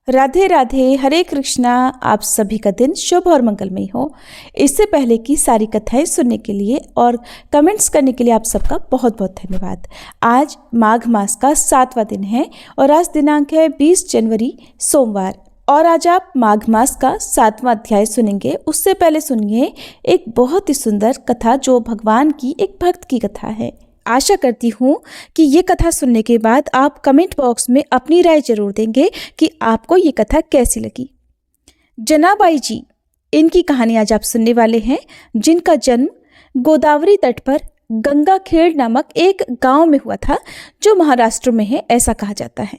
राधे राधे, हरे कृष्णा। आप सभी का दिन शुभ और मंगलमय हो। इससे पहले की सारी कथाएं सुनने के लिए और कमेंट्स करने के लिए आप सबका बहुत बहुत धन्यवाद। आज माघ मास का 7वां दिन है और आज दिनांक है 20 जनवरी सोमवार। और आज आप माघ मास का 7वां अध्याय सुनेंगे। उससे पहले सुनिए एक बहुत ही सुंदर कथा जो भगवान की एक भक्त की कथा है। आशा करती हूँ कि ये कथा सुनने के बाद आप कमेंट बॉक्स में अपनी राय जरूर देंगे कि आपको ये कथा कैसी लगी। जनाबाई जी, इनकी कहानी आज आप सुनने वाले हैं, जिनका जन्म गोदावरी तट पर गंगाखेड़ नामक एक गांव में हुआ था जो महाराष्ट्र में है, ऐसा कहा जाता है।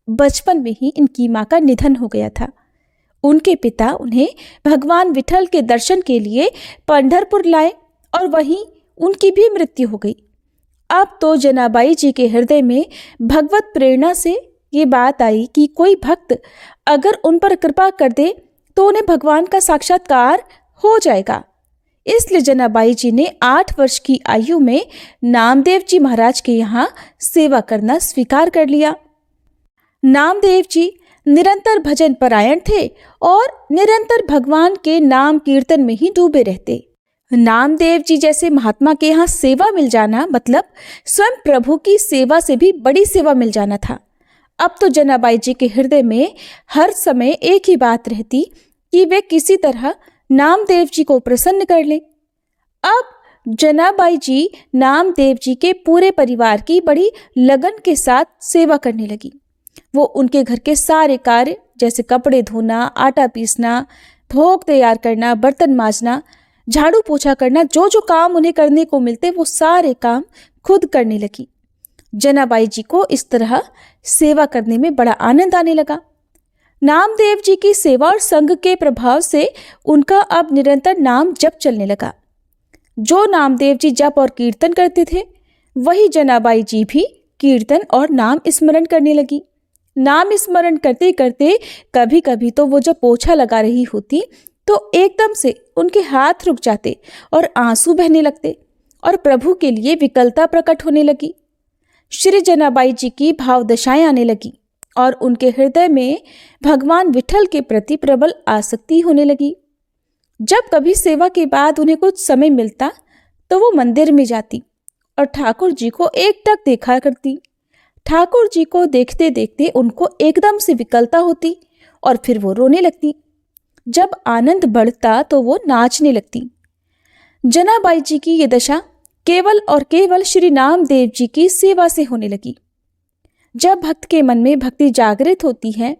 बचपन में ही इनकी माँ का निधन हो गया था। उनके पिता उन्हें भगवान विठल के दर्शन के लिए पंढरपुर लाए और वहीं उनकी भी मृत्यु हो गई। अब तो जनाबाई जी के हृदय में भगवत प्रेरणा से ये बात आई कि कोई भक्त अगर उन पर कृपा कर दे तो उन्हें भगवान का साक्षात्कार हो जाएगा। इसलिए जनाबाई जी ने 8 वर्ष की आयु में नामदेव जी महाराज के यहाँ सेवा करना स्वीकार कर लिया। नामदेव जी निरंतर भजन परायण थे और निरंतर भगवान के नाम कीर्तन में ही डूबे रहते। नामदेव जी जैसे महात्मा के यहाँ सेवा मिल जाना मतलब स्वयं प्रभु की सेवा से भी बड़ी सेवा मिल जाना था। अब तो जनाबाई जी के हृदय में हर समय एक ही बात रहती कि वे किसी तरह नामदेव जी को प्रसन्न कर लें। अब जनाबाई जी नामदेव जी के पूरे परिवार की बड़ी लगन के साथ सेवा करने लगी। वो उनके घर के सारे कार्य जैसे कपड़े धोना, आटा पीसना, भोग तैयार करना, बर्तन मांजना, झाड़ू पोछा करना, जो जो काम उन्हें करने को मिलते वो सारे काम खुद करने लगी। जनाबाई जी को इस तरह सेवा करने में बड़ा आनंद आने लगा। नामदेव जी की सेवा और संग के प्रभाव से उनका अब निरंतर नाम जप चलने लगा। जो नामदेव जी जप और कीर्तन करते थे वही जनाबाई जी भी कीर्तन और नाम स्मरण करने लगी। नाम स्मरण करते करते कभी कभी तो वो जब पोछा लगा रही होती तो एकदम से उनके हाथ रुक जाते और आंसू बहने लगते और प्रभु के लिए विकलता प्रकट होने लगी। श्री जनाबाई जी की भाव दशाएं आने लगी और उनके हृदय में भगवान विठल के प्रति प्रबल आसक्ति होने लगी। जब कभी सेवा के बाद उन्हें कुछ समय मिलता तो वो मंदिर में जाती और ठाकुर जी को एकटक देखा करती। ठाकुर जी को देखते देखते उनको एकदम से विकलता होती और फिर वो रोने लगती। जब आनंद बढ़ता तो वो नाचने लगती। जनाबाई जी की ये दशा केवल और केवल श्री नामदेव जी की सेवा से होने लगी। जब भक्त के मन में भक्ति जागृत होती है,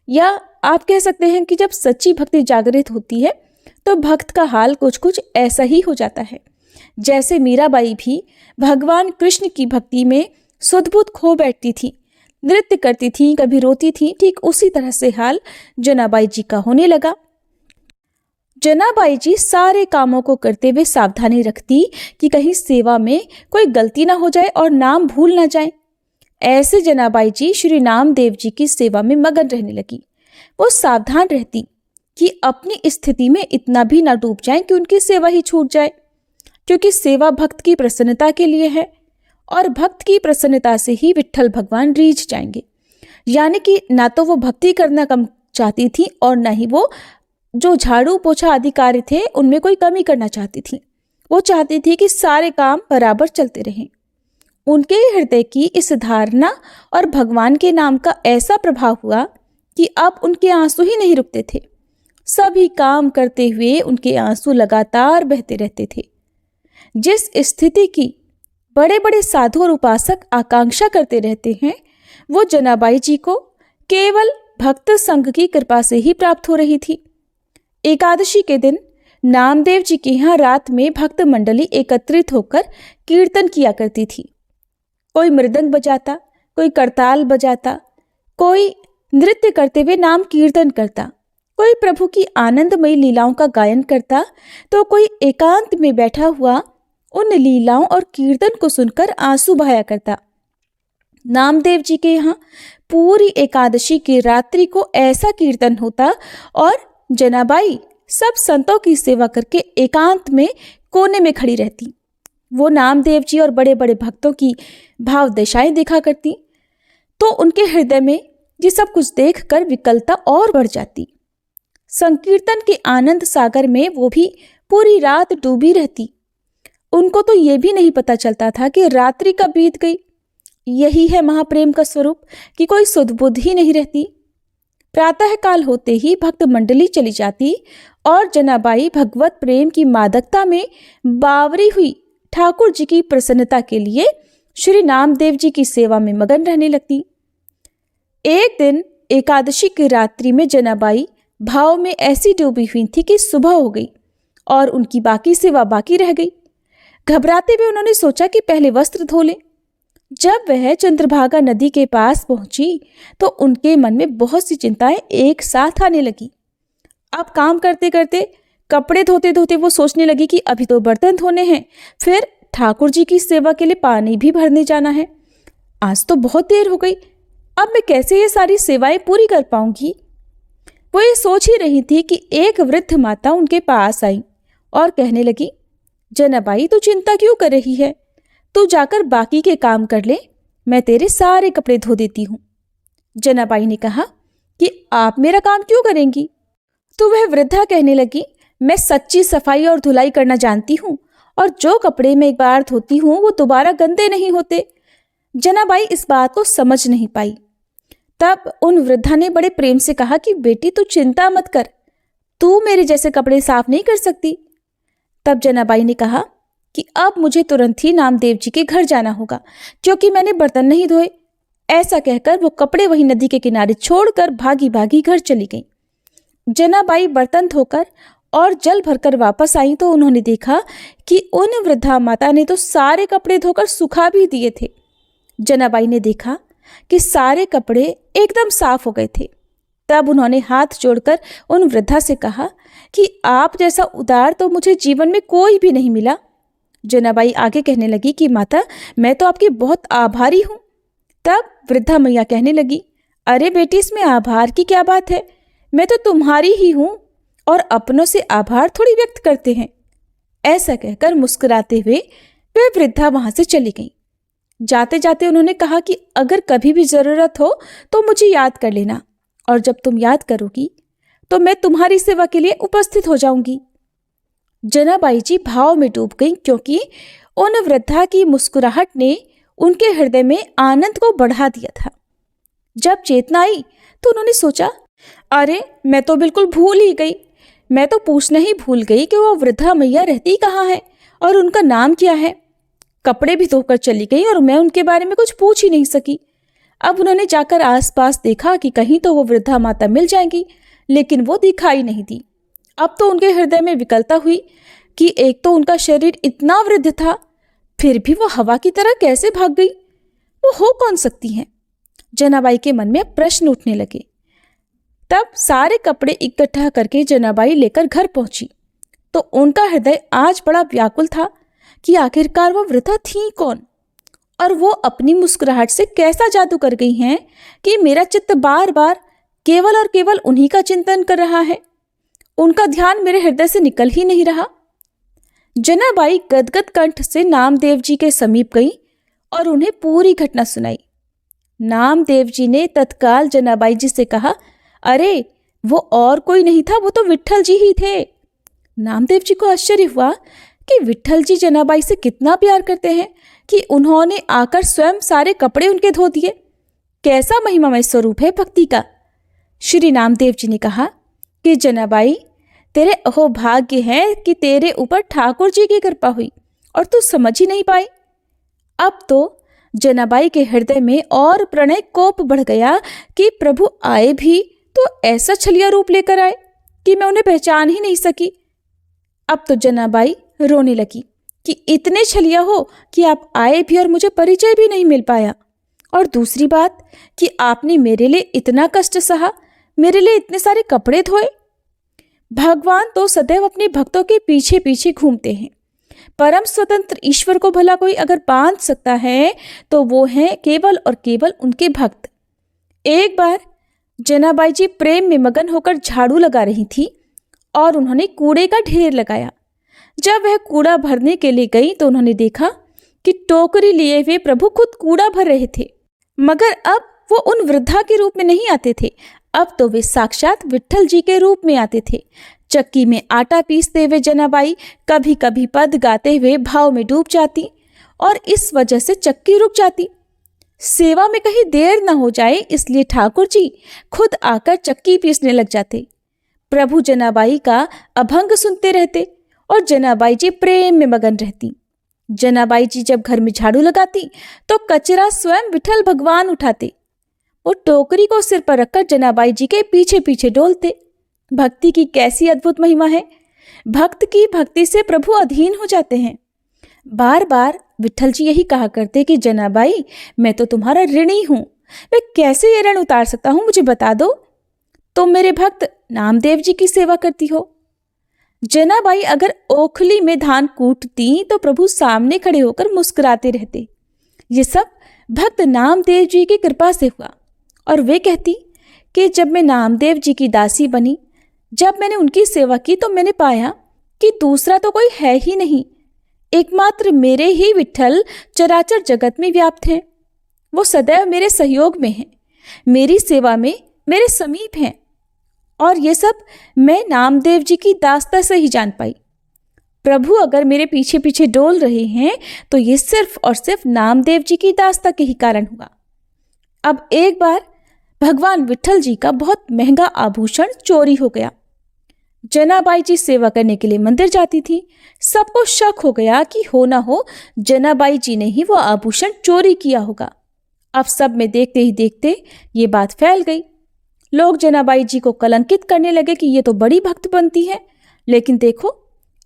या आप कह सकते हैं कि जब सच्ची भक्ति जागृत होती है तो भक्त का हाल कुछ कुछ ऐसा ही हो जाता है। जैसे मीराबाई भी भगवान कृष्ण की भक्ति में सुध-बुध खो बैठती थी, नृत्य करती थी, कभी रोती थी, ठीक उसी तरह से हाल जनाबाई जी का होने लगा। जनाबाई जी सारे कामों को करते हुए सावधानी रखती कि कहीं सेवा में कोई गलती ना हो जाए और नाम भूल ना जाए। ऐसे जनाबाई जी श्री नामदेव जी की सेवा में मगन रहने लगी। वो सावधान रहती कि अपनी स्थिति में इतना भी ना डूब जाए कि उनकी सेवा ही छूट जाए, क्योंकि सेवा भक्त की प्रसन्नता के लिए है और भक्त की प्रसन्नता से ही विठ्ठल भगवान रीझ जाएंगे। यानी कि ना तो वो भक्ति करना कम चाहती थी और ना ही वो जो झाड़ू पोछा आदि कार्य थे उनमें कोई कमी करना चाहती थी। वो चाहती थी कि सारे काम बराबर चलते रहें। उनके हृदय की इस धारणा और भगवान के नाम का ऐसा प्रभाव हुआ कि अब उनके आंसू ही नहीं रुकते थे। सभी काम करते हुए उनके आंसू लगातार बहते रहते थे। जिस स्थिति की बड़े बड़े साधु और उपासक आकांक्षा करते रहते हैं, वो जनाबाई जी को केवल भक्त संघ की कृपा से ही प्राप्त हो रही थी। एकादशी के दिन नामदेव जी के यहाँ रात में भक्त मंडली एकत्रित होकर कीर्तन किया करती थी। कोई मृदंग बजाता, कोई करताल बजाता, कोई नृत्य करते हुए नाम कीर्तन करता, कोई प्रभु की आनंदमयी लीलाओं का गायन करता, तो कोई एकांत में बैठा हुआ उन लीलाओं और कीर्तन को सुनकर आंसू बहाया करता। नामदेव जी के यहाँ पूरी एकादशी की रात्रि को ऐसा कीर्तन होता और जनाबाई सब संतों की सेवा करके एकांत में कोने में खड़ी रहती। वो नामदेव जी और बड़े बड़े भक्तों की भाव दशाएं देखा करती तो उनके हृदय में ये सब कुछ देखकर विकलता और बढ़ जाती। संकीर्तन के आनंद सागर में वो भी पूरी रात डूबी रहती। उनको तो ये भी नहीं पता चलता था कि रात्रि कब बीत गई। यही है महाप्रेम का स्वरूप कि कोई सुध-बुध ही नहीं रहती। प्रातः काल होते ही भक्त मंडली चली जाती और जनाबाई भगवत प्रेम की मादकता में बावरी हुई ठाकुर जी की प्रसन्नता के लिए श्री नामदेव जी की सेवा में मगन रहने लगती। एक दिन एकादशी की रात्रि में जनाबाई भाव में ऐसी डूबी हुई थी कि सुबह हो गई और उनकी बाकी सेवा बाकी रह गई। घबराते हुए उन्होंने सोचा कि पहले वस्त्र धो लें। जब वह चंद्रभागा नदी के पास पहुंची तो उनके मन में बहुत सी चिंताएं एक साथ आने लगी। अब काम करते करते, कपड़े धोते धोते वो सोचने लगी कि अभी तो बर्तन धोने हैं, फिर ठाकुर जी की सेवा के लिए पानी भी भरने जाना है। आज तो बहुत देर हो गई, अब मैं कैसे ये सारी सेवाएं पूरी कर पाऊंगी। वो ये सोच ही रही थी कि एक वृद्ध माता उनके पास आई और कहने लगी, जनाबाई तू चिंता क्यों कर रही है, तू जाकर बाकी के काम कर ले, मैं तेरे सारे कपड़े धो देती हूँ। जनाबाई ने कहा कि आप मेरा काम क्यों करेंगी। तो वह वृद्धा कहने लगी, मैं सच्ची सफाई और धुलाई करना जानती हूँ और जो कपड़े मैं एक बार धोती हूँ वो दोबारा गंदे नहीं होते। जनाबाई इस बात को समझ नहीं पाई। तब उन वृद्धा ने बड़े प्रेम से कहा कि बेटी तू चिंता मत कर, तू मेरे जैसे कपड़े साफ नहीं कर सकती। तब जनाबाई ने कहा कि अब मुझे तुरंत ही नामदेव जी के घर जाना होगा क्योंकि मैंने बर्तन नहीं धोए। ऐसा कहकर वो कपड़े वहीं नदी के किनारे छोड़कर भागी भागी घर चली गई। जनाबाई बर्तन धोकर और जल भरकर वापस आई तो उन्होंने देखा कि उन वृद्धा माता ने तो सारे कपड़े धोकर सुखा भी दिए थे। जनाबाई ने देखा कि सारे कपड़े एकदम साफ हो गए थे। तब उन्होंने हाथ जोड़कर उन वृद्धा से कहा कि आप जैसा उदार तो मुझे जीवन में कोई भी नहीं मिला। जनाबाई आगे कहने लगी कि माता मैं तो आपकी बहुत आभारी हूँ। तब वृद्धा मैया कहने लगी, अरे बेटी इसमें आभार की क्या बात है, मैं तो तुम्हारी ही हूँ और अपनों से आभार थोड़ी व्यक्त करते हैं। ऐसा कहकर मुस्कुराते हुए वे वृद्धा वहां से चली गई। जाते जाते उन्होंने कहा कि अगर कभी भी जरूरत हो तो मुझे याद कर लेना और जब तुम याद करोगी तो मैं तुम्हारी सेवा के लिए उपस्थित हो जाऊंगी। जनाबाई जी भाव में डूब गईं क्योंकि उन वृद्धा की मुस्कुराहट ने उनके हृदय में आनंद को बढ़ा दिया था। जब चेतना आई तो उन्होंने सोचा, अरे मैं तो बिल्कुल भूल ही गई, मैं तो पूछना ही भूल गई कि वो वृद्धा मैया रहती कहाँ है और उनका नाम क्या है। कपड़े भी धोकर चली गई और मैं उनके बारे में कुछ पूछ ही नहीं सकी। अब उन्होंने जाकर आसपास देखा कि कहीं तो वो वृद्धा माता मिल जाएंगी, लेकिन वो दिखाई नहीं दी। अब तो उनके हृदय में विकलता हुई कि एक तो उनका शरीर इतना वृद्ध था, फिर भी वो हवा की तरह कैसे भाग गई, वो हो कौन सकती हैं। जनाबाई के मन में प्रश्न उठने लगे। तब सारे कपड़े इकट्ठा करके जनाबाई लेकर घर पहुंची तो उनका हृदय आज बड़ा व्याकुल था कि आखिरकार वो वृद्धा थी कौन और वो अपनी मुस्कुराहट से कैसा जादू कर गई हैं कि मेरा चित्त बार बार केवल और केवल उन्हीं का चिंतन कर रहा है। उनका ध्यान मेरे हृदय से निकल ही नहीं रहा। जनाबाई गदगद कंठ से नामदेव जी के समीप गई और उन्हें पूरी घटना सुनाई। नामदेव जी ने तत्काल जनाबाई जी से कहा, अरे वो और कोई नहीं था, वो तो विट्ठल जी ही थे। नामदेव जी को आश्चर्य हुआ कि विट्ठल जी जनाबाई से कितना प्यार करते हैं कि उन्होंने आकर स्वयं सारे कपड़े उनके धो दिए। कैसा महिमामय स्वरूप है भक्ति का। श्री नामदेव जी ने कहा कि जनाबाई तेरे अहोभाग्य है कि तेरे ऊपर ठाकुर जी की कृपा हुई और तू समझ ही नहीं पाई। अब तो जनाबाई के हृदय में और प्रणय कोप बढ़ गया कि प्रभु आए भी तो ऐसा छलिया रूप लेकर आए कि मैं उन्हें पहचान ही नहीं सकी। अब तो जनाबाई रोने लगी कि इतने छलिया हो कि आप आए भी और मुझे परिचय भी नहीं मिल पाया, और दूसरी बात कि आपने मेरे लिए इतना कष्ट सहा, मेरे लिए इतने सारे कपड़े धोए। भगवान तो सदैव अपने भक्तों के पीछे पीछे घूमते हैं। परम स्वतंत्र ईश्वर को भला कोई अगर बांध सकता है तो वो हैं केवल और केवल उनके भक्त। एक बार जनाबाई जी प्रेम में मगन होकर झाड़ू लगा रही थी और उन्होंने कूड़े का ढेर लगाया। जब वह कूड़ा भरने के लिए गई तो उन्होंने देखा कि टोकरी लिए हुए प्रभु खुद कूड़ा भर रहे थे, मगर अब वो उन वृद्धा के रूप में नहीं आते थे, अब तो वे साक्षात विट्ठल जी के रूप में आते थे। चक्की में आटा पीसते हुए जनाबाई कभी कभी पद गाते हुए भाव में डूब जाती और इस वजह से चक्की रुक जाती। सेवा में कहीं देर न हो जाए इसलिए ठाकुर जी खुद आकर चक्की पीसने लग जाते। प्रभु जनाबाई का अभंग सुनते रहते और जनाबाई जी प्रेम में मगन रहती। जनाबाई जी जब घर में झाड़ू लगाती तो कचरा स्वयं विठल भगवान उठाते। वो टोकरी को सिर पर रखकर जनाबाई जी के पीछे पीछे डोलते। भक्ति की कैसी अद्भुत महिमा है। भक्त की भक्ति से प्रभु अधीन हो जाते हैं। बार बार विठल जी यही कहा करते कि जनाबाई मैं तो तुम्हारा ऋणी हूं, मैं कैसे ये ऋण उतार सकता हूं, मुझे बता दो। तुम मेरे भक्त नामदेव जी की सेवा करती हो। जनाबाई अगर ओखली में धान कूटती तो प्रभु सामने खड़े होकर मुस्कुराते रहते। ये सब भक्त नामदेव जी की कृपा से हुआ। और वे कहती कि जब मैं नामदेव जी की दासी बनी, जब मैंने उनकी सेवा की तो मैंने पाया कि दूसरा तो कोई है ही नहीं, एकमात्र मेरे ही विठल चराचर जगत में व्याप्त हैं। वो सदैव मेरे सहयोग में हैं, मेरी सेवा में मेरे समीप हैं। और ये सब मैं नामदेव जी की दास्ता से ही जान पाई। प्रभु अगर मेरे पीछे पीछे डोल रहे हैं तो ये सिर्फ और सिर्फ नामदेव जी की दास्ता के ही कारण हुआ। अब एक बार भगवान विठल जी का बहुत महंगा आभूषण चोरी हो गया। जनाबाई जी सेवा करने के लिए मंदिर जाती थी। सबको शक हो गया कि हो ना हो जनाबाई जी ने ही वो आभूषण चोरी किया होगा। अब सब में देखते ही देखते ये बात फैल गई। लोग जनाबाई जी को कलंकित करने लगे कि ये तो बड़ी भक्त बनती है, लेकिन देखो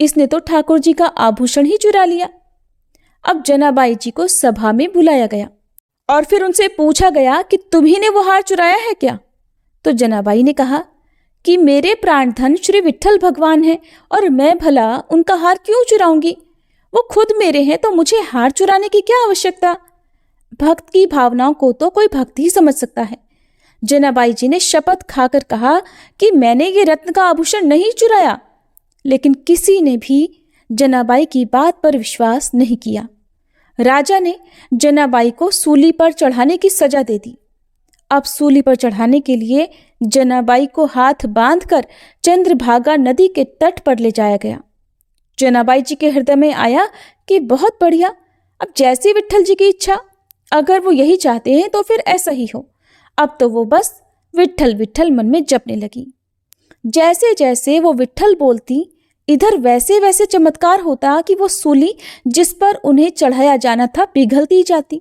इसने तो ठाकुर जी का आभूषण ही चुरा लिया। अब जनाबाई जी को सभा में बुलाया गया और फिर उनसे पूछा गया कि तुम्ही ने वो हार चुराया है क्या? तो जनाबाई ने कहा कि मेरे प्राणधन श्री विठल भगवान हैं और मैं भला उनका हार क्यों चुराऊंगी? वो खुद मेरे हैं तो मुझे हार चुराने की क्या आवश्यकता? भक्त की भावनाओं को तो कोई भक्त ही समझ सकता है। जनाबाई जी ने शपथ खाकर कहा कि मैंने ये रत्न का आभूषण नहीं चुराया, लेकिन किसी ने भी जनाबाई की बात पर विश्वास नहीं किया। राजा ने जनाबाई को सूली पर चढ़ाने की सजा दे दी। अब सूली पर चढ़ाने के लिए जनाबाई को हाथ बांधकर चंद्रभागा नदी के तट पर ले जाया गया। जनाबाई जी के हृदय में आया कि बहुत बढ़िया, अब जैसी विठल जी की इच्छा, अगर वो यही चाहते हैं तो फिर ऐसा ही हो। अब तो वो बस विठल विठल मन में जपने लगी। जैसे जैसे वो विठल बोलती, इधर वैसे वैसे चमत्कार होता कि वो सूली जिस पर उन्हें चढ़ाया जाना था पिघलती जाती।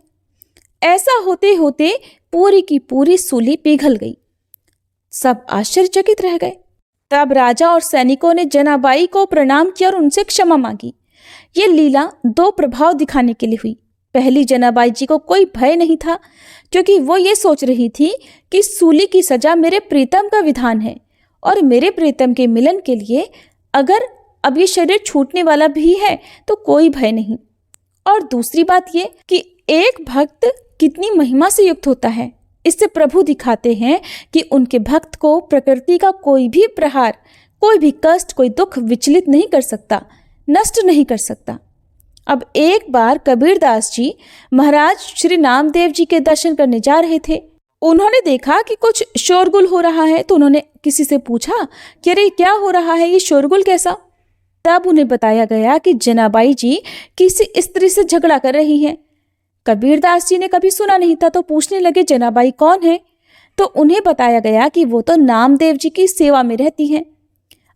ऐसा होते होते पूरी की पूरी सूली पिघल गई। सब आश्चर्यचकित रह गए। तब राजा और सैनिकों ने जनाबाई को प्रणाम किया और उनसे क्षमा मांगी। ये लीला दो प्रभाव दिखाने के लिए हुई। पहली, जनाबाई जी को कोई भय नहीं था, क्योंकि वो ये सोच रही थी कि सूली की सजा मेरे प्रीतम का विधान है और मेरे प्रीतम के मिलन के लिए अगर अब ये शरीर छूटने वाला भी है तो कोई भय नहीं। और दूसरी बात ये कि एक भक्त कितनी महिमा से युक्त होता है, इससे प्रभु दिखाते हैं कि उनके भक्त को प्रकृति का कोई भी प्रहार, कोई भी कष्ट, कोई दुख विचलित नहीं कर सकता, नष्ट नहीं कर सकता। अब एक बार कबीरदास जी महाराज श्री नामदेव जी के दर्शन करने जा रहे थे। उन्होंने देखा कि कुछ शोरगुल हो रहा है, तो उन्होंने किसी से पूछा कि अरे क्या हो रहा है, ये शोरगुल कैसा? तब उन्हें बताया गया कि जनाबाई जी किसी स्त्री से झगड़ा कर रही हैं। कबीरदास जी ने कभी सुना नहीं था, तो पूछने लगे जनाबाई कौन है? तो उन्हें बताया गया कि वो तो नामदेव जी की सेवा में रहती हैं।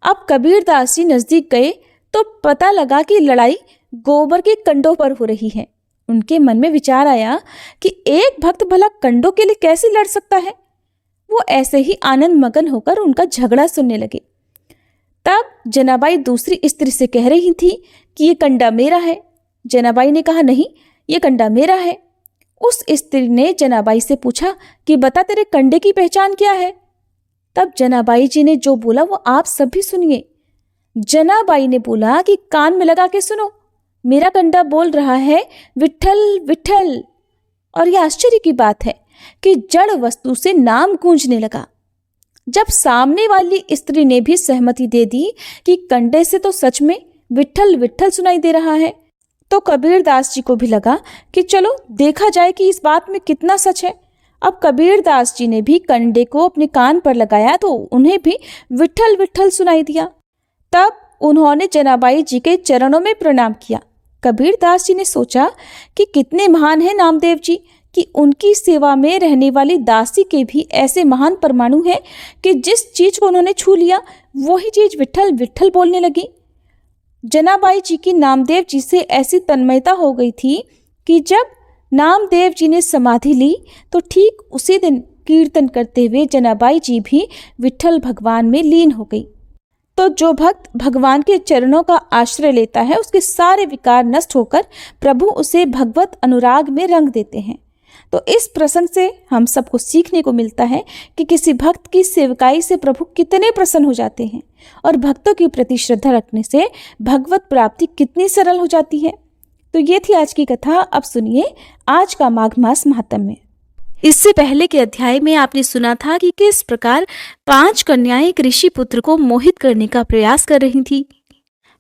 अब कबीरदास जी नजदीक गए तो पता लगा कि लड़ाई गोबर के कंडों पर हो रही है। उनके मन में विचार आया कि एक भक्त भला कंडों के लिए कैसे लड़ सकता है। वो ऐसे ही आनंद मगन होकर उनका झगड़ा सुनने लगे। तब जनाबाई दूसरी स्त्री से कह रही थी कि ये कंडा मेरा है। जनाबाई ने कहा नहीं, ये कंडा मेरा है। उस स्त्री ने जनाबाई से पूछा कि बता तेरे कंडे की पहचान क्या है? तब जनाबाई जी ने जो बोला वो आप सब भी सुनिए। जनाबाई ने बोला कि कान में लगा के सुनो, मेरा कंडा बोल रहा है विठल विठल। और यह आश्चर्य की बात है कि जड़ वस्तु से नाम गूंजने लगा। जब सामने वाली स्त्री ने भी सहमति दे दी कि कंडे से तो सच में विठल विठल सुनाई दे रहा है, तो कबीरदास जी को भी लगा कि चलो देखा जाए कि इस बात में कितना सच है। अब कबीर दास जी ने भी कंडे को अपने कान पर लगाया तो उन्हें भी विठल विठल सुनाई दिया। तब उन्होंने जनाबाई जी के चरणों में प्रणाम किया। कबीर दास जी ने सोचा कि कितने महान हैं नामदेव जी कि उनकी सेवा में रहने वाली दासी के भी ऐसे महान परमाणु हैं कि जिस चीज को उन्होंने छू लिया वही चीज विठल विठल बोलने लगी। जनाबाई जी की नामदेव जी से ऐसी तन्मयता हो गई थी कि जब नामदेव जी ने समाधि ली तो ठीक उसी दिन कीर्तन करते हुए जनाबाई जी भी विठल भगवान में लीन हो गई। तो जो भक्त भगवान के चरणों का आश्रय लेता है उसके सारे विकार नष्ट होकर प्रभु उसे भगवत अनुराग में रंग देते हैं। तो इस प्रसंग से हम सबको सीखने को मिलता है कि किसी भक्त की सेवकाई से प्रभु कितने प्रसन्न हो जाते हैं और भक्तों के प्रति श्रद्धा रखने से भगवत प्राप्ति कितनी सरल हो जाती है। तो ये थी आज की कथा। अब सुनिए आज का माघ मास महात्म्य। इससे पहले के अध्याय में आपने सुना था कि किस प्रकार 5 कन्याएं एक ऋषि पुत्र को मोहित करने का प्रयास कर रही थी।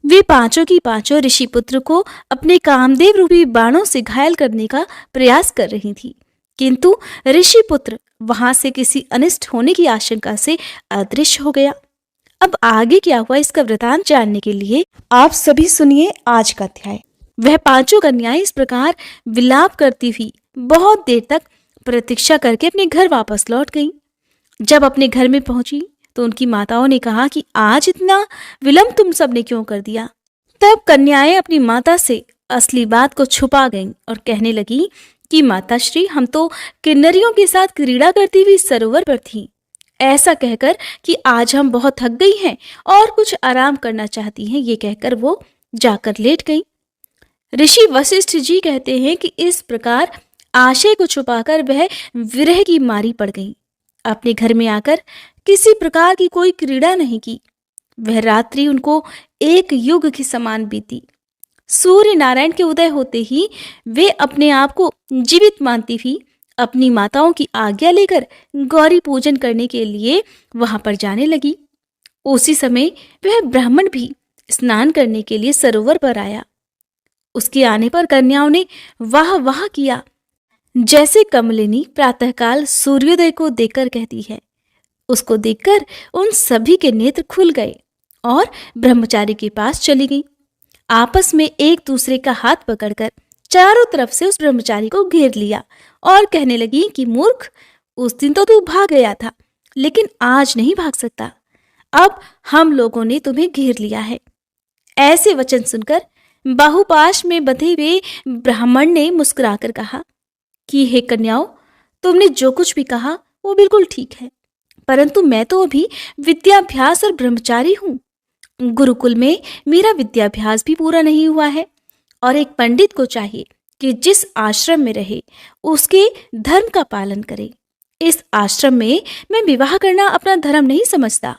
वे पांचों की पांचों ऋषि पुत्र को अपने कामदेव रूपी बाणों से घायल करने का प्रयास कर रही थी, किंतु ऋषि पुत्र वहां से किसी अनिष्ट होने की आशंका से अदृश्य हो गया। अब आगे क्या हुआ इसका वृतांत जानने के लिए आप सभी सुनिए आज का अध्याय। वह पांचों कन्याएं इस प्रकार विलाप करती हुई बहुत देर तक प्रतीक्षा करके अपने घर वापस लौट गईं। जब अपने घर में पहुंची तो उनकी माताओं ने कहा कि आज इतना विलंब तुम सबने क्यों कर दिया। तब कन्याएं अपनी माता से असली बात को छुपा गईं और कहने लगी कि माताश्री, हम तो किन्नरियों के साथ क्रीड़ा करती हुई सरोवर पर थीं। ऐसा कहकर कि आज हम बहुत थक गई हैं और कुछ आराम करना चाहती हैं, ये कहकर वो जाकर लेट गईं। ऋषि वशिष्ठ जी कहते हैं कि इस प्रकार आशय को छुपाकर वह विरह की मारी पड़ गई। अपने घर में आकर किसी प्रकार की कोई क्रीड़ा नहीं की। वह रात्रि उनको एक युग के समान बीती। सूर्य नारायण के उदय होते ही वे अपने आप को जीवित मानती हुई अपनी माताओं की आज्ञा लेकर गौरी पूजन करने के लिए वहां पर जाने लगी। उसी समय वह ब्राह्मण भी स्नान करने के लिए सरोवर पर आया। उसके आने पर कन्याओं ने वाह वाह किया, जैसे कमलिनी प्रातःकाल सूर्योदय को देखकर कहती है। उसको देखकर उन सभी के नेत्र खुल गए और ब्रह्मचारी के पास चली गई। आपस में एक दूसरे का हाथ पकड़कर चारों तरफ से उस ब्रह्मचारी को घेर लिया और कहने लगी कि मूर्ख, उस दिन तो तू भाग गया था, लेकिन आज नहीं भाग सकता। अब हम लोगों ने तुम्हें घेर लिया है। ऐसे वचन सुनकर बाहुपाश में बंधे हुए ब्राह्मण ने मुस्कुराकर कहा कि हे कन्याओं, तुमने जो कुछ भी कहा वो बिल्कुल ठीक है, परंतु मैं तो अभी विद्याभ्यास और ब्रह्मचारी हूँ। गुरुकुल में मेरा विद्याभ्यास भी पूरा नहीं हुआ है और एक पंडित को चाहिए कि जिस आश्रम में रहे उसके धर्म का पालन करे। इस आश्रम में मैं विवाह करना अपना धर्म नहीं समझता।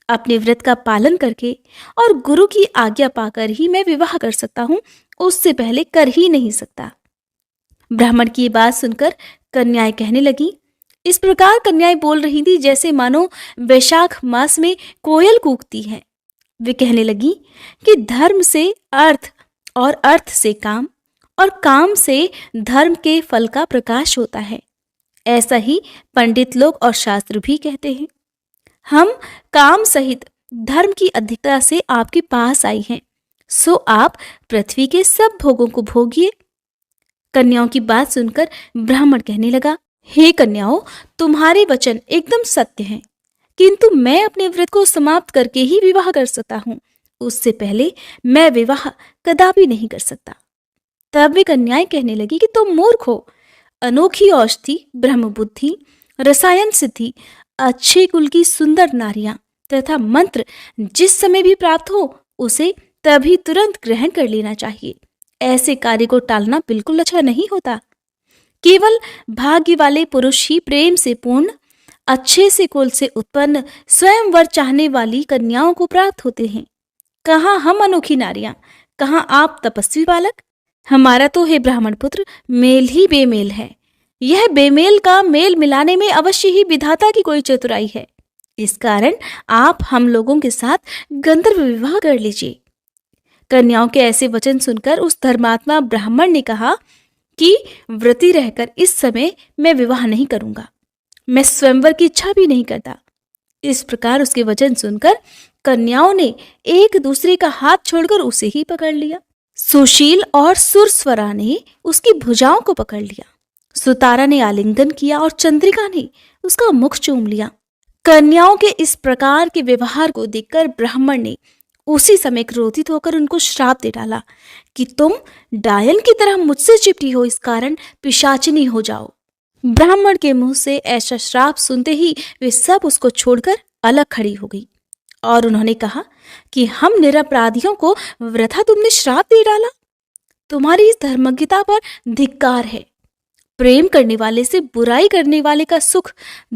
अपने व्रत का पालन करके और गुरु की आज्ञा पाकर ही मैं विवाह कर सकता हूँ, उससे पहले कर ही नहीं सकता। ब्राह्मण की बात सुनकर कन्याएं कहने लगी। इस प्रकार कन्याएं बोल रही थी जैसे मानो वैशाख मास में कोयल कूकती है। वे कहने लगी कि धर्म से अर्थ और अर्थ से काम और काम से धर्म के फल का प्रकाश होता है। ऐसा ही पंडित लोग और शास्त्र भी कहते हैं। हम काम सहित धर्म की अधिकता से आपके पास आई हैं, सो आप पृथ्वी के सब भोगों को भोगिए। कन्याओं की बात सुनकर ब्राह्मण कहने लगा, हे कन्याओं, तुम्हारे वचन एकदम सत्य हैं, किंतु मैं अपने व्रत को समाप्त करके ही विवाह कर सकता हूँ। उससे पहले मैं विवाह कदापि नहीं कर सकता। तब वे कन्याएं कहने लगी कि तुम मूर्ख हो। अनोखी औषधि, ब्रह्म बुद्धि, रसायन सिद्धि, अच्छे कुल की सुंदर नारियां तथा मंत्र जिस समय भी प्राप्त हो उसे तभी तुरंत ग्रहण कर लेना चाहिए। ऐसे कार्य को टालना बिल्कुल अच्छा नहीं होता। केवल भाग्य वाले पुरुष ही प्रेम से पूर्ण, अच्छे से कुल से उत्पन्न स्वयंवर चाहने वाली कन्याओं को प्राप्त होते हैं। कहाँ हम अनोखी नारियां, कहाँ आप तपस्वी बालक। हमारा तो हे ब्राह्मण पुत्र मेल ही बेमेल है। यह बेमेल का मेल मिलाने में अवश्य ही विधाता की कोई चतुराई है। इस कारण आप हम लोगों के साथ गंधर्व विवाह कर लीजिए। कन्याओं के ऐसे वचन सुनकर उस धर्मात्मा ब्राह्मण ने कहा कि व्रती रहकर इस समय मैं विवाह नहीं करूंगा, मैं स्वयंवर की इच्छा भी नहीं करता। इस प्रकार उसके वचन सुनकर कन्याओं ने एक दूसरे का हाथ छोड़कर उसे ही पकड़ लिया। सुशील और सुरस्वरा ने उसकी भुजाओं को पकड़ लिया, सुतारा ने आलिंगन किया और चंद्रिका ने उसका मुख चूम लिया। कन्याओं के इस प्रकार के व्यवहार को देखकर ब्राह्मण ने उसी समय क्रोधित होकर उनको श्राप दे डाला कि तुम डायन की तरह मुझसे चिपटी हो, इस कारण पिशाचिनी हो जाओ। ब्राह्मण के मुंह से ऐसा श्राप सुनते ही वे सब उसको छोड़कर अलग खड़ी हो गई और उन्होंने कहा कि हम निरपराधियों को वृथा तुमने श्राप दे डाला। तुम्हारी इस धर्मज्ञता पर धिक्कार है। प्रेम करने वाले से बुराई करने वाले का सुख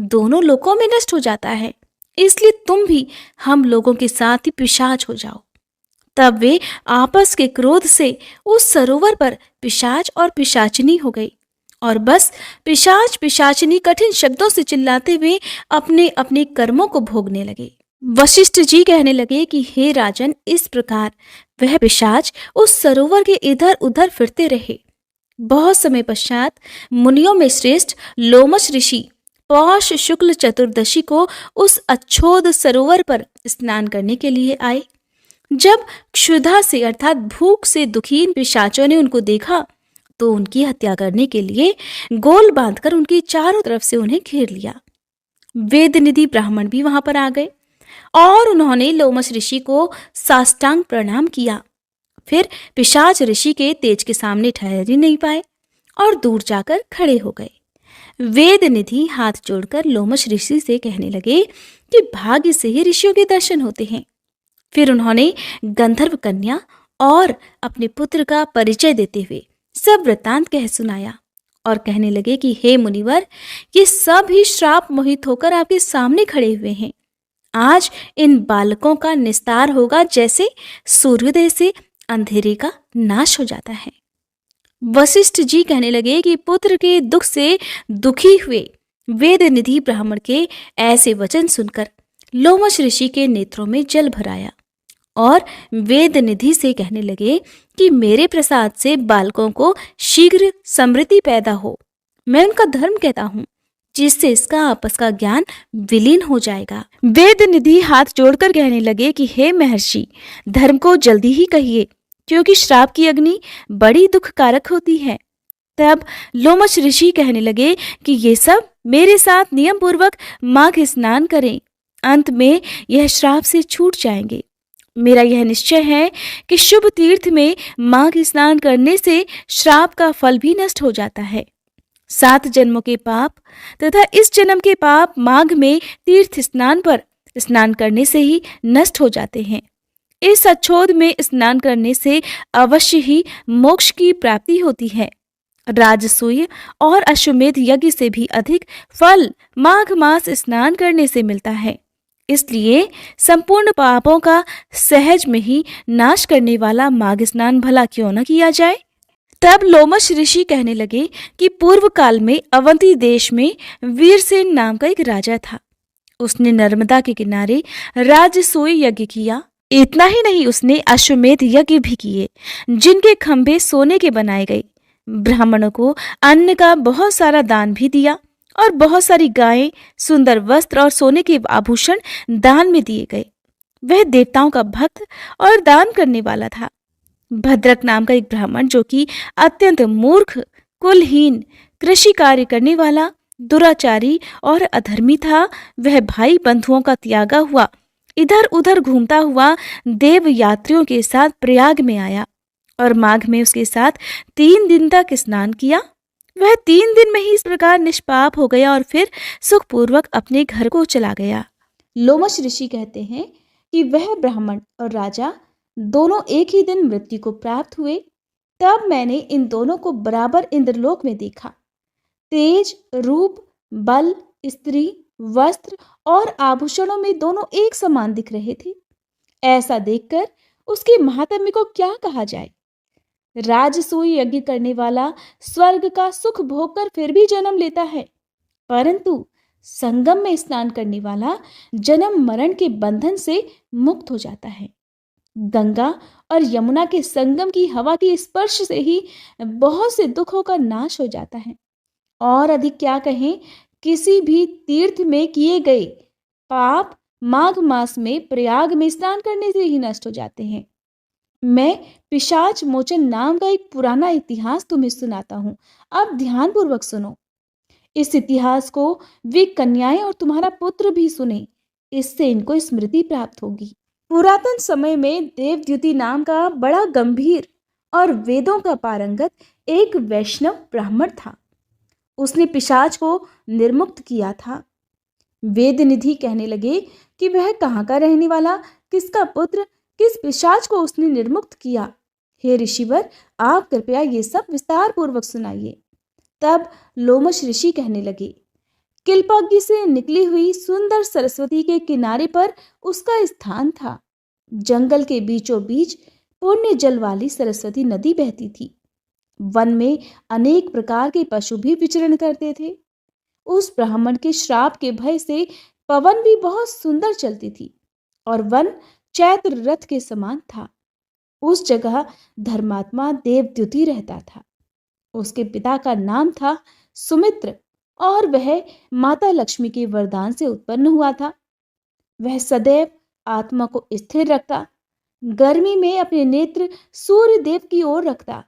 दोनों लोकों में नष्ट हो जाता है, इसलिए तुम भी हम लोगों के साथ ही पिशाच हो जाओ। तब वे आपस के क्रोध से उस सरोवर पर पिशाच और पिशाचिनी हो गई और बस पिशाच पिशाचिनी कठिन शब्दों से चिल्लाते हुए अपने अपने कर्मों को भोगने लगे। वशिष्ठ जी कहने लगे कि हे राजन, इस प्रकार वह पिशाच उस सरोवर के इधर उधर फिरते रहे। बहुत समय पश्चात मुनियों में श्रेष्ठ लोमश ऋषि पौष शुक्ल चतुर्दशी को उस अच्छोद सरोवर पर स्नान करने के लिए आए। जब क्षुधा से अर्थात भूख से दुखी इन पिशाचों ने उनको देखा तो उनकी हत्या करने के लिए गोल बांधकर उनकी चारों तरफ से उन्हें घेर लिया। वेदनिधि ब्राह्मण भी वहां पर आ गए और उन्होंने लोमश ऋषि को साष्टांग प्रणाम किया। फिर पिशाच ऋषि के तेज के सामने ठहर ही नहीं पाए और दूर जाकर खड़े हो गए। वेदनिधि हाथ जोड़कर लोमश ऋषि से कहने लगे कि भाग्य से ही ऋषियों के दर्शन होते हैं। फिर उन्होंने गंधर्व कन्या और अपने पुत्र का परिचय देते हुए सब वृत्तांत कह सुनाया और कहने लगे कि हे मुनिवर, ये सब ही श्राप मोहित होकर आपके सामने खड़े हुए हैं। आज इन बालकों का निस्तार होगा जैसे सूर्योदय से अंधेरे का नाश हो जाता है। वशिष्ठ जी कहने लगे कि पुत्र के दुख से दुखी हुए वेदनिधि ब्राह्मण के ऐसे वचन सुनकर लोमश ऋषि के नेत्रों में जल भर आया और वेदनिधि से कहने लगे कि मेरे प्रसाद से बालकों को शीघ्र समृद्धि पैदा हो। मैं उनका धर्म कहता हूँ, जिससे इसका आपस का ज्ञान विलीन हो जाएगा। वेदनिधि हाथ जोड़कर कहने लगे कि हे महर्षि, धर्म को जल्दी ही कहिए, क्योंकि श्राप की अग्नि बड़ी दुखकारक होती है। तब लोमश ऋषि कहने लगे कि ये सब मेरे साथ नियम पूर्वक माघ स्नान करें, अंत में यह श्राप से छूट जाएंगे। मेरा यह निश्चय है कि शुभ तीर्थ में माघ स्नान करने से श्राप का फल भी नष्ट हो जाता है। 7 जन्मों के पाप तथा इस जन्म के पाप माघ में तीर्थ स्नान पर स्नान करने से ही नष्ट हो जाते हैं। इस अच्छोद में स्नान करने से अवश्य ही मोक्ष की प्राप्ति होती है। राजसूय और अश्वमेध यज्ञ से भी अधिक फल माघ मास स्नान करने से मिलता है। इसलिए संपूर्ण पापों का सहज में ही नाश करने वाला माघ स्नान भला क्यों न किया जाए। तब लोमश ऋषि कहने लगे कि पूर्व काल में अवंती देश में वीरसेन नाम का एक राजा था। उसने नर्मदा के किनारे राजसूय यज्ञ किया। इतना ही नहीं, उसने अश्वमेध यज्ञ भी किए, जिनके खंभे सोने के बनाए गए। ब्राह्मणों को अन्न का बहुत सारा दान भी दिया और बहुत सारी गायें, सुंदर वस्त्र और सोने के आभूषण दान में दिए गए। वह देवताओं का भक्त और दान करने वाला था। भद्रक नाम का एक ब्राह्मण, जो कि अत्यंत मूर्ख, कुलहीन, कृषि कार्य करने वाला, दुराचारी और अधर्मी था, वह भाई बंधुओं का त्यागा हुआ इधर उधर घूमता हुआ देव यात्रियों के साथ प्रयाग में आया और माघ में उसके साथ 3 दिन तक स्नान किया। वह 3 दिन में ही इस प्रकार निष्पाप हो गया और फिर सुखपूर्वक अपने घर को चला गया। लोमश ऋषि कहते हैं कि वह ब्राह्मण और राजा दोनों एक ही दिन मृत्यु को प्राप्त हुए। तब मैंने इन दोनों को बराबर इंद्रलोक में देखा। तेज, रूप, बल, स्त्री, वस्त्र और आभूषणों में दोनों एक समान दिख रहे थे। ऐसा देखकर उसके महात्म्य को क्या कहा जाए। राजसूय यज्ञ करने वाला स्वर्ग का सुख भोगकर फिर भी जन्म लेता है, परंतु संगम में स्नान करने वाला जन्म मरण के बंधन से मुक्त हो जाता है। गंगा और यमुना के संगम की हवा के स्पर्श से ही बहुत से दुखों का नाश हो जाता है। और अधिक क्या कहें, किसी भी तीर्थ में किए गए पाप माघ मास में प्रयाग में स्नान करने से ही नष्ट हो जाते हैं। मैं पिशाच मोचन नाम का एक पुराना इतिहास तुम्हें सुनाता हूँ। अब ध्यानपूर्वक सुनो। इस इतिहास को वे कन्याएं और तुम्हारा पुत्र भी सुने, इससे इनको स्मृति प्राप्त होगी। पुरातन समय में देवद्युति नाम का बड़ा गंभीर और वेदों का पारंगत एक वैष्णव ब्राह्मण था। उसने पिशाच को निर्मुक्त किया था। वेद निधि कहने लगे कि वह कहाँ का रहने वाला, किसका पुत्र, किस पिशाच को उसने निर्मुक्त किया। हे ऋषिवर, आप कृपया ये सब विस्तार पूर्वक सुनाइए। तब लोमश ऋषि कहने लगे, किल्पाग्नि से निकली हुई सुंदर सरस्वती के किनारे पर उसका स्थान था। जंगल के बीचों बीच पुण्य जल वाली सरस्वती नदी बहती थी। वन में अनेक प्रकार के पशु भी विचरण करते थे। उस ब्राह्मण के श्राप के भय से पवन भी बहुत सुंदर चलती थी और वन चैत्र रथ के समान था। उस जगह धर्मात्मा देवद्युति रहता था। उसके पिता का नाम था सुमित्र और वह माता लक्ष्मी के वरदान से उत्पन्न हुआ था। वह सदैव आत्मा को स्थिर रखता, गर्मी में अपने नेत्र सूर्य देव की ओर रखता,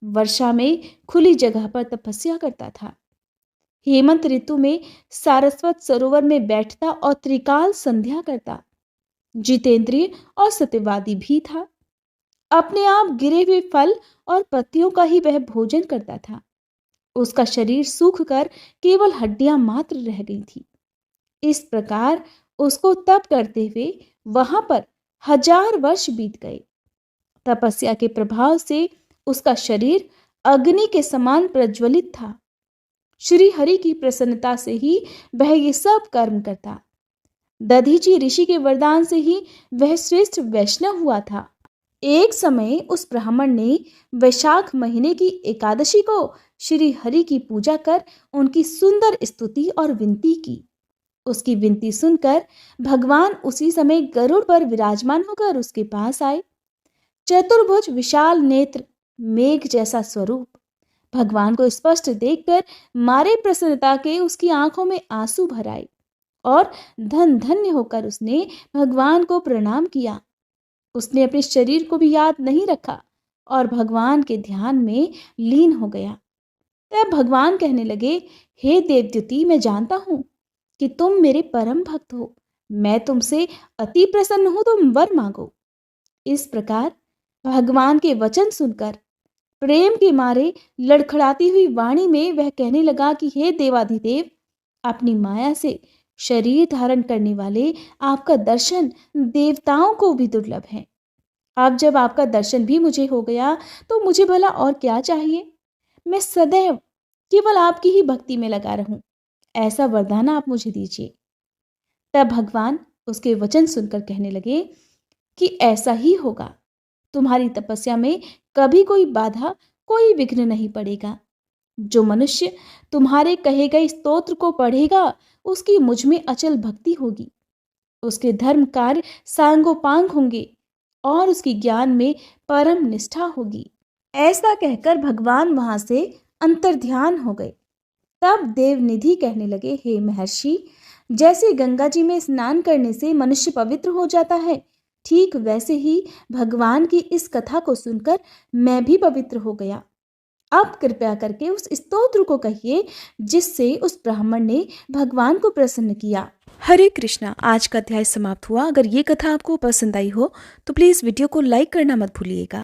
वर्षा में खुली जगह पर तपस्या करता था, हेमंत ऋतु में सारस्वत सरोवर में बैठता और त्रिकाल संध्या करता। जितेंद्रिय और सत्यवादी भी था। अपने आप गिरे हुए फल और पत्तियों का ही वह भोजन करता था। उसका शरीर सूख कर केवल हड्डियां मात्र रह गई थी। इस प्रकार उसको तप करते हुए वहां पर 1000 वर्ष बीत गए। तपस्या के प्रभाव से उसका शरीर अग्नि के समान प्रज्वलित था। श्री हरि की प्रसन्नता से ही वह ये सब कर्म करता। दधीची ऋषि के वरदान से ही वह श्रेष्ठ वैष्णव हुआ था। एक समय उस ब्राह्मण ने वैशाख महीने की एकादशी को श्री हरि की पूजा कर उनकी सुंदर स्तुति और विनती की। उसकी विनती सुनकर भगवान उसी समय गरुड़ पर विराजमान होकर उसके पास आए। चतुर्भुज विशाल नेत्र, मेघ जैसा स्वरूप, भगवान को स्पष्ट देखकर मारे प्रसन्नता के उसकी आंखों में आंसू भर आए और धन धन्य होकर उसने भगवान को प्रणाम किया। उसने अपने शरीर को भी याद नहीं रखा और भगवान के ध्यान में लीन हो गया। तब भगवान कहने लगे, हे देवद्युति, मैं जानता हूं कि तुम मेरे परम भक्त हो। मैं तुमसे अति प्रसन्न हूं, तुम वर मांगो। इस प्रकार भगवान के वचन सुनकर प्रेम के मारे लड़खड़ाती हुई वाणी में वह कहने लगा कि हे देवाधिदेव, अपनी माया से शरीर धारण करने वाले आपका दर्शन देवताओं को भी दुर्लभ है। अब जब आपका दर्शन भी मुझे हो गया तो मुझे भला और क्या चाहिए। मैं सदैव केवल आपकी ही भक्ति में लगा रहूं, ऐसा वरदान आप मुझे दीजिए। तब भगवान उसके वचन सुनकर कहने लगे कि ऐसा ही होगा। तुम्हारी तपस्या में कभी कोई बाधा, कोई विघ्न नहीं पड़ेगा। जो मनुष्य तुम्हारे कहे गए स्तोत्र को पढ़ेगा उसकी मुझ में अचल भक्ति होगी, उसके धर्म कार्य सांगोपांग होंगे और उसकी ज्ञान में परम निष्ठा होगी। ऐसा कहकर भगवान वहां से अंतर्ध्यान हो गए। तब देवनिधि कहने लगे, हे महर्षि, जैसे गंगा जी में स्नान करने से मनुष्य पवित्र हो जाता है, ठीक वैसे ही भगवान की इस कथा को सुनकर मैं भी पवित्र हो गया। अब कृपया करके उस स्तोत्र को कहिए जिससे उस ब्राह्मण ने भगवान को प्रसन्न किया। हरे कृष्णा। आज का अध्याय समाप्त हुआ। अगर ये कथा आपको पसंद आई हो तो प्लीज़ वीडियो को लाइक करना मत भूलिएगा।